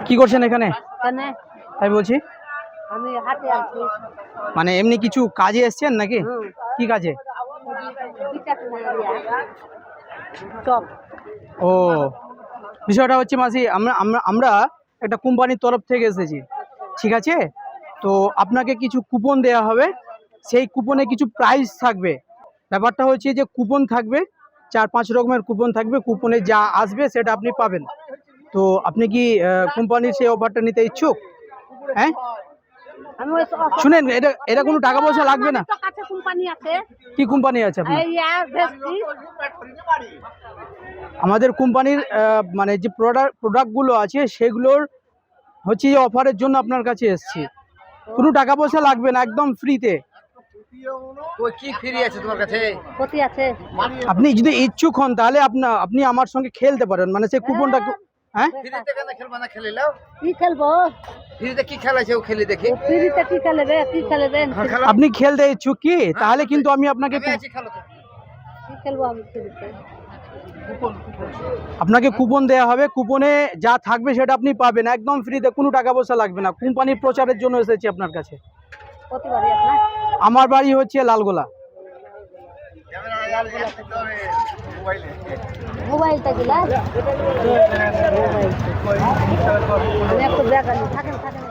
কি করছেন এখানে? এখানে তাই বলছি, আমি হাটে আছি। মানে এমনি কিছু কাজে এসেছেন নাকি? কি কাজে? চপ। ও, বিষয়টা হচ্ছে মাসি, আমরা আমরা আমরা একটা কোম্পানির তরফ থেকে এসেছি, ঠিক আছে? তো আপনাকে কিছু কুপন দেওয়া হবে, সেই কুপনে কিছু প্রাইস থাকবে। ব্যাপারটা হচ্ছে যে কুপন থাকবে, 4-5 রকমের কুপন থাকবে, কুপনে যা আসবে সেটা আপনি পাবেন। তো আপনি কি কোম্পানির সেই অফারটা নিতে ইচ্ছুক? হ্যাঁ, আমি ওই শুনেন, এটা এটা কোনো টাকা পয়সা লাগবে না। কাছে কোম্পানি আছে। কি কোম্পানি আছে আপনার? এই ভেস্টি। আমাদের কোম্পানির মানে যে প্রোডাক্টগুলো আছে সেগুলোর হচ্ছে এই অফারের জন্য আপনার কাছে এসেছি। কোনো টাকা পয়সা লাগবে না, একদম ফ্রিতে। ওই কি ফ্রি আছে তোমার কাছে? ক্ষতি আছে। আপনি যদি ইচ্ছুক হন তাহলে আপনি আমার সঙ্গে খেলতে পারেন, মানে সেই কুপনটা। হ্যাঁ, ফ্রিতে কেন খেলবা না? খেলে নাও। কি খেলবো? ফ্রিতে কি খেলাছে ও খেলে দেখি। ফ্রিতে কি খেলবে? কি খেলবেন? আপনি খেলতে ইচ্ছুক কি? তাহলে কিন্তু আমি আপনাকে আমি আছি, খেলো তো। কি খেলবো আমি ফ্রিতে? আপনাকে কুপন দেওয়া হবে, কুপনে যা থাকবে সেটা আপনি পাবেন একদম ফ্রিতে, কোনো টাকা পয়সা লাগবে না। কোম্পানির প্রচারের জন্য এসেছি আপনার কাছে। প্রতিবারই আপনার আমার বাড়ি হচ্ছে লালগোলা। মোবাইলটা দিলা? মোবাইল। আমি একটু ব্যাগ আনি। থাকেন থাকেন।